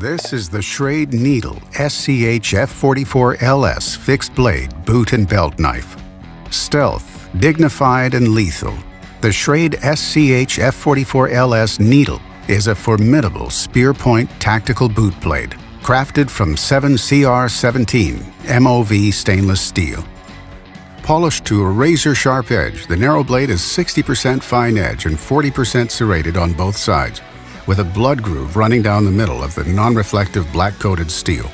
This is the Schrade Needle SCH F44LS fixed blade boot and belt knife. Stealth, dignified, and lethal. The Schrade SCH F44LS Needle is a formidable spear point tactical boot blade, crafted from 7CR17 MOV stainless steel. Polished to a razor-sharp edge, the narrow blade is 60% fine edge and 40% serrated on both sides, with a blood groove running down the middle of the non-reflective black-coated steel.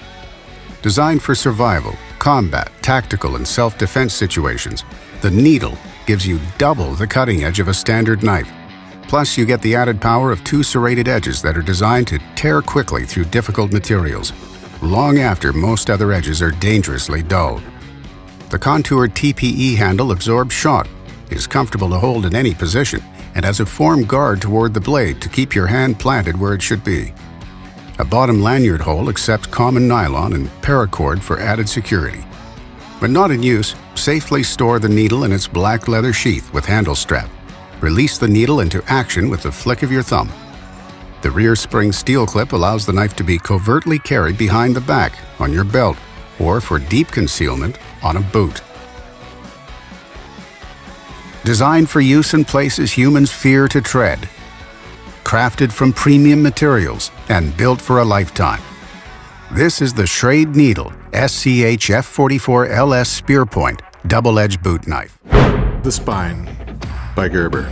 Designed for survival, combat, tactical, and self-defense situations, the needle gives you double the cutting edge of a standard knife. Plus, you get the added power of two serrated edges that are designed to tear quickly through difficult materials, long after most other edges are dangerously dull. The contoured TPE handle absorbs shot, is comfortable to hold in any position, and has a form guard toward the blade to keep your hand planted where it should be. A bottom lanyard hole accepts common nylon and paracord for added security. When not in use, safely store the needle in its black leather sheath with handle strap. Release the needle into action with the flick of your thumb. The rear spring steel clip allows the knife to be covertly carried behind the back, on your belt, or for deep concealment on a boot. Designed for use in places humans fear to tread. Crafted from premium materials and built for a lifetime. This is the Schrade Needle SCH F44LS Spear Point double-edged boot knife. The Spine by Gerber.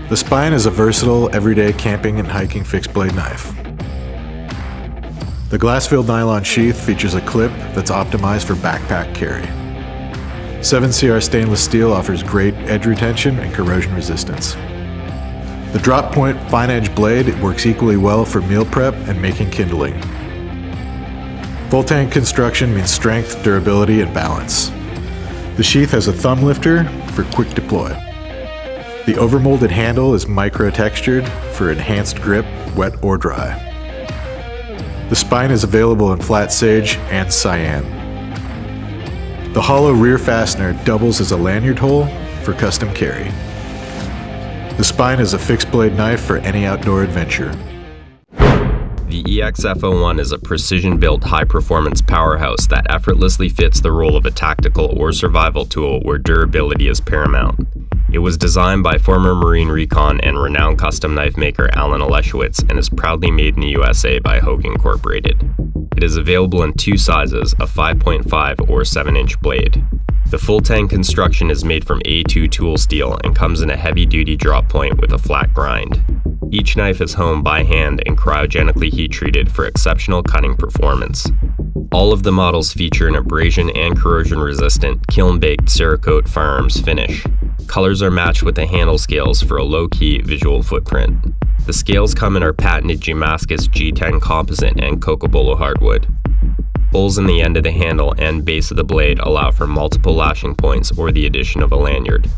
The Spine is a versatile, everyday camping and hiking fixed blade knife. The glass-filled nylon sheath features a clip that's optimized for backpack carry. 7CR stainless steel offers great edge retention and corrosion resistance. The drop point fine edge blade works equally well for meal prep and making kindling. Full tank construction means strength, durability, and balance. The sheath has a thumb lifter for quick deploy. The overmolded handle is micro-textured for enhanced grip, wet or dry. The Spine is available in flat sage and cyan. The hollow rear fastener doubles as a lanyard hole for custom carry. The Spine is a fixed blade knife for any outdoor adventure. The EXF01 is a precision-built, high-performance powerhouse that effortlessly fits the role of a tactical or survival tool where durability is paramount. It was designed by former Marine Recon and renowned custom knife maker Alan Oleshowitz and is proudly made in the USA by Hogue Incorporated. It is available in two sizes, a 5.5 or 7-inch blade. The full tank construction is made from A2 tool steel and comes in a heavy-duty drop point with a flat grind. Each knife is honed by hand and cryogenically heat-treated for exceptional cutting performance. All of the models feature an abrasion and corrosion-resistant, kiln-baked Cerakote firearms finish. Colors are matched with the handle scales for a low-key visual footprint. The scales come in our patented Damascus G10 composite and Cocobolo hardwood. Holes in the end of the handle and base of the blade allow for multiple lashing points or the addition of a lanyard.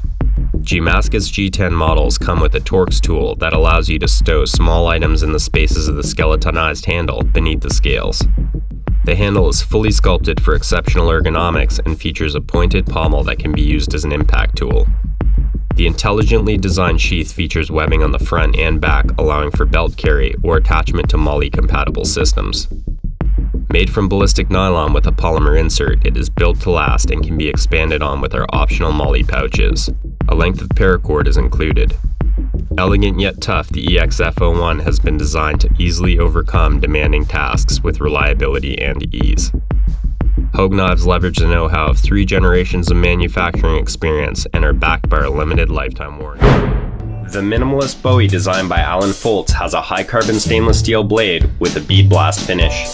Damascus G10 models come with a Torx tool that allows you to stow small items in the spaces of the skeletonized handle beneath the scales. The handle is fully sculpted for exceptional ergonomics and features a pointed pommel that can be used as an impact tool. The intelligently designed sheath features webbing on the front and back, allowing for belt carry or attachment to MOLLE-compatible systems. Made from ballistic nylon with a polymer insert, it is built to last and can be expanded on with our optional MOLLE pouches. A length of paracord is included. Elegant yet tough, the EXF01 has been designed to easily overcome demanding tasks with reliability and ease. Hogue knives leverage the know-how of 3 generations of manufacturing experience and are backed by our limited lifetime warranty. The Minimalist Bowie designed by Alan Foltz has a high-carbon stainless steel blade with a bead blast finish.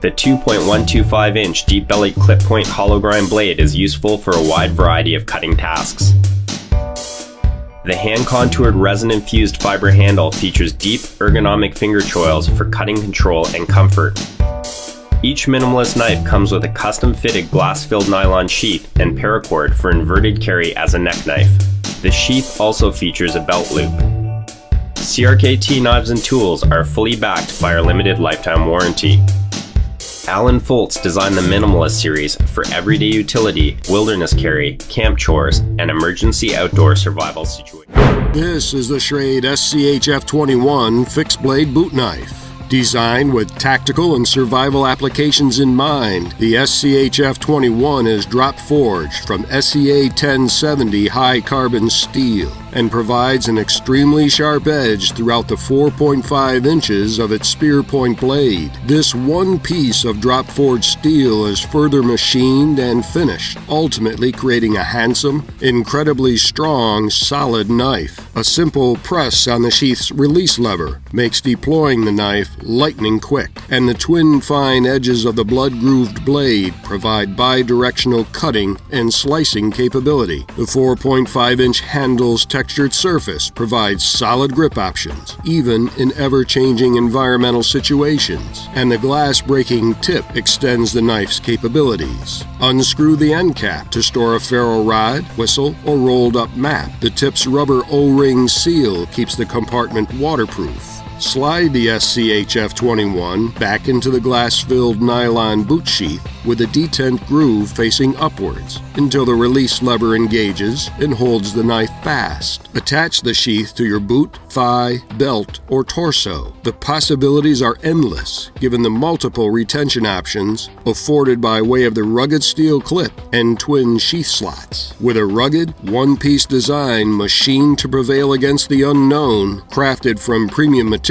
The 2.125-inch deep-bellied clip-point hollow grind blade is useful for a wide variety of cutting tasks. The hand-contoured resin-infused fiber handle features deep, ergonomic finger choils for cutting control and comfort. Each Minimalist knife comes with a custom-fitted glass-filled nylon sheath and paracord for inverted carry as a neck knife. The sheath also features a belt loop. CRKT knives and tools are fully backed by our limited lifetime warranty. Alan Foltz designed the Minimalist series for everyday utility, wilderness carry, camp chores, and emergency outdoor survival situations. This is the Schrade SCH F21 fixed blade boot knife. Designed with tactical and survival applications in mind, the SCHF-21 is drop forged from SEA 1070 high-carbon steel and provides an extremely sharp edge throughout the 4.5 inches of its spear point blade. This one piece of drop forged steel is further machined and finished, ultimately creating a handsome, incredibly strong, solid knife. A simple press on the sheath's release lever makes deploying the knife lightning quick, and the twin fine edges of the blood-grooved blade provide bi-directional cutting and slicing capability. The 4.5-inch handle's textured surface provides solid grip options, even in ever-changing environmental situations, and the glass-breaking tip extends the knife's capabilities. Unscrew the end cap to store a ferro rod, whistle, or rolled-up map. The tip's rubber O-ring seal keeps the compartment waterproof. Slide the SCHF-21 back into the glass-filled nylon boot sheath with a detent groove facing upwards until the release lever engages and holds the knife fast. Attach the sheath to your boot, thigh, belt, or torso. The possibilities are endless given the multiple retention options afforded by way of the rugged steel clip and twin sheath slots. With a rugged, one-piece design machined to prevail against the unknown, crafted from premium materials,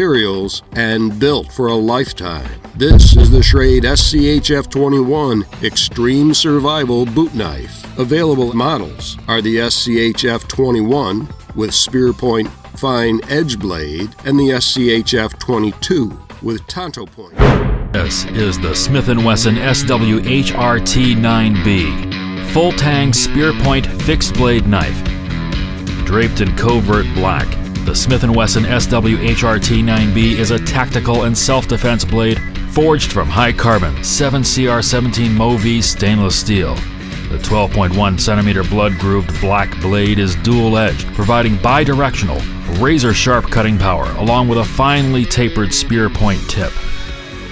and built for a lifetime. This is the Schrade SCHF-21 Extreme Survival Boot Knife. Available models are the SCHF-21 with spear point fine edge blade and the SCHF-22 with Tanto point. This is the Smith & Wesson SWHRT-9B full-tang spear point fixed blade knife. Draped in covert black, the Smith & Wesson SWHRT-9B is a tactical and self-defense blade forged from high-carbon 7CR17 Movi stainless steel. The 12.1 centimeter blood-grooved black blade is dual-edged, providing bi-directional, razor-sharp cutting power along with a finely tapered spear point tip.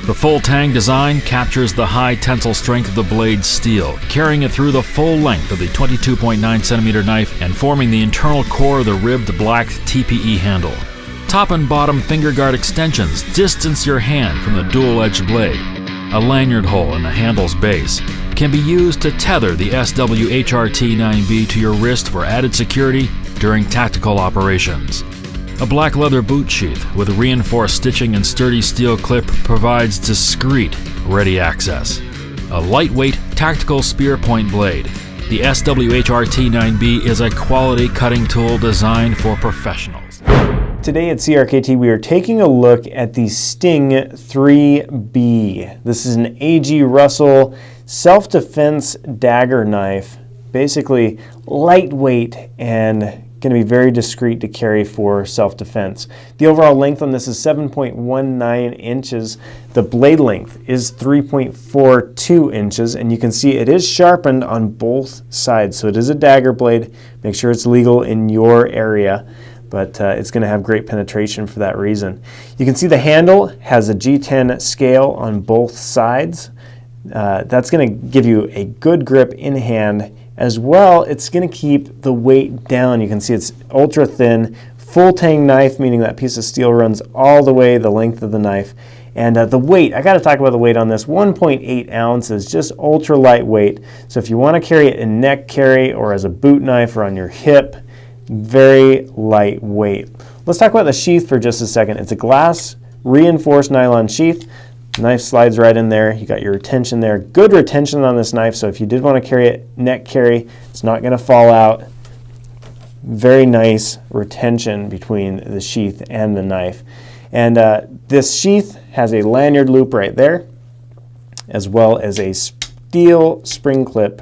The full-tang design captures the high tensile strength of the blade's steel, carrying it through the full length of the 22.9 centimeter knife and forming the internal core of the ribbed black TPE handle. Top and bottom finger guard extensions distance your hand from the dual-edged blade. A lanyard hole in the handle's base can be used to tether the SWHRT-9B to your wrist for added security during tactical operations. A black leather boot sheath with reinforced stitching and sturdy steel clip provides discreet, ready access. A lightweight, tactical spear point blade. The SWHRT-9B is a quality cutting tool designed for professionals. Today at CRKT, we are taking a look at the Sting 3B. This is an A.G. Russell self-defense dagger knife, basically lightweight and going to be very discreet to carry for self-defense. The overall length on this is 7.19 inches. The blade length is 3.42 inches, and you can see it is sharpened on both sides. So it is a dagger blade. Make sure it's legal in your area, but it's going to have great penetration for that reason. You can see the handle has a G10 scale on both sides. That's going to give you a good grip in hand. As well, it's going to keep the weight down. You can see it's ultra thin, full tang knife, meaning that piece of steel runs all the way the length of the knife. And the weight, I got to talk about the weight on this, 1.8 ounces, just ultra lightweight. So if you want to carry it in neck carry or as a boot knife or on your hip, very lightweight. Let's talk about the sheath for just a second. It's a glass reinforced nylon sheath. Knife slides right in there. You got your retention there. Good retention on this knife, so if you did want to carry it neck carry, it's not going to fall out. Very nice retention between the sheath and the knife. And this sheath has a lanyard loop right there, as well as a steel spring clip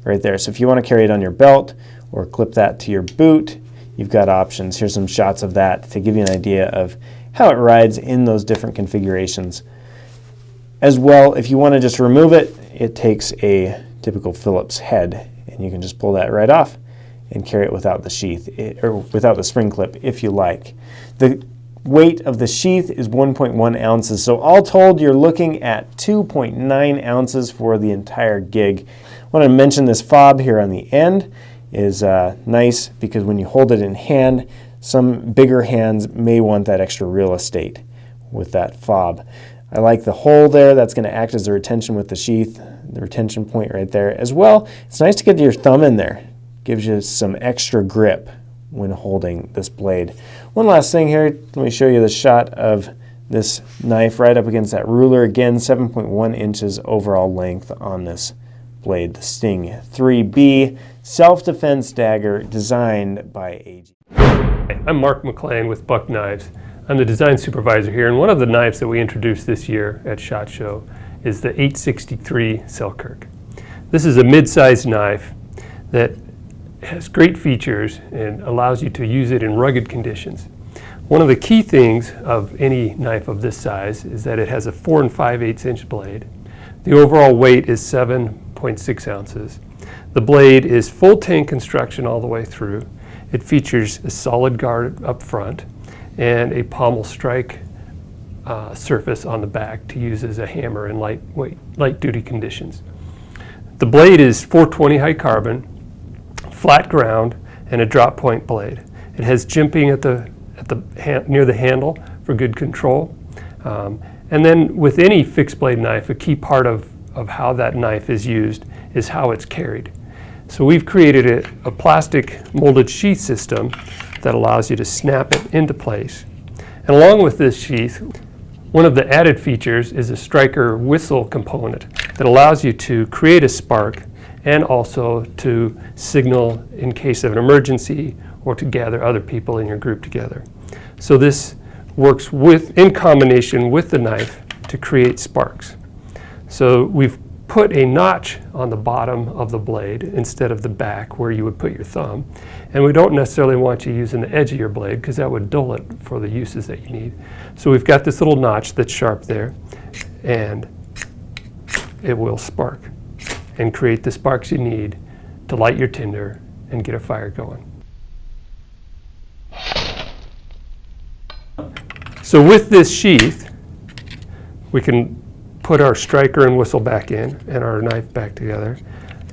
right there. So if you want to carry it on your belt or clip that to your boot, you've got options. Here's some shots of that to give you an idea of how it rides in those different configurations. As well, if you want to just remove it, it takes a typical Phillips head, and you can just pull that right off and carry it without the sheath, or without the spring clip if you like. The weight of the sheath is 1.1 ounces, so all told, you're looking at 2.9 ounces for the entire gig. I want to mention this fob here on the end is nice because when you hold it in hand, some bigger hands may want that extra real estate. with that fob. I like the hole there. That's going to act as the retention with the sheath, the retention point right there. As well, it's nice to get your thumb in there. Gives you some extra grip when holding this blade. One last thing here, let me show you the shot of this knife right up against that ruler. Again, 7.1 inches overall length on this blade, the Sting 3B self-defense dagger designed by AG. I'm Mark McLean with Buck Knives. I'm the design supervisor here, and one of the knives that we introduced this year at SHOT Show is the 863 Selkirk. This is a mid-sized knife that has great features and allows you to use it in rugged conditions. One of the key things of any knife of this size is that it has a 4 5/8 inch blade. The overall weight is 7.6 ounces. The blade is full tank construction all the way through. It features a solid guard up front and a pommel strike surface on the back to use as a hammer in light duty conditions. The blade is 420 high carbon, flat ground, and a drop point blade. It has jimping near the handle for good control. And then with any fixed blade knife, a key part of how that knife is used is how it's carried. So we've created a plastic molded sheath system that allows you to snap it into place. And along with this sheath, one of the added features is a striker whistle component that allows you to create a spark and also to signal in case of an emergency or to gather other people in your group together. So this works in combination with the knife to create sparks. So we've put a notch on the bottom of the blade instead of the back where you would put your thumb. And we don't necessarily want you using the edge of your blade because that would dull it for the uses that you need. So we've got this little notch that's sharp there, and it will spark and create the sparks you need to light your tinder and get a fire going. So with this sheath, we can put our striker and whistle back in and our knife back together.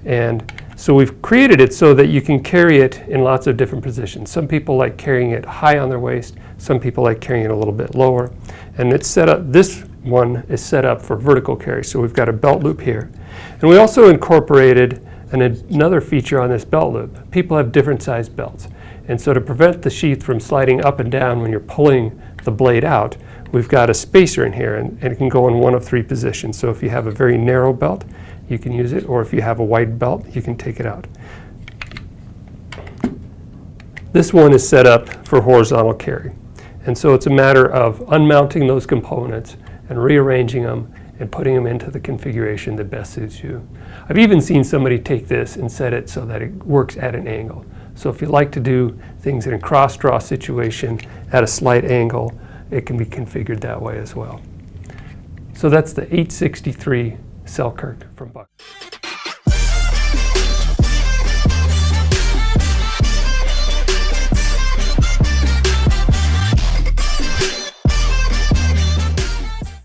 And so we've created it so that you can carry it in lots of different positions. Some people like carrying it high on their waist. Some people like carrying it a little bit lower. And it's set up, this one is set up for vertical carry. So we've got a belt loop here. And we also incorporated another feature on this belt loop. People have different size belts. And so to prevent the sheath from sliding up and down when you're pulling the blade out, we've got a spacer in here, and it can go in one of 3 positions. So if you have a very narrow belt, you can use it, or if you have a wide belt, you can take it out. This one is set up for horizontal carry. And so it's a matter of unmounting those components and rearranging them and putting them into the configuration that best suits you. I've even seen somebody take this and set it so that it works at an angle. So if you like to do things in a cross-draw situation at a slight angle, it can be configured that way as well. So that's the 863 Selkirk from Buck.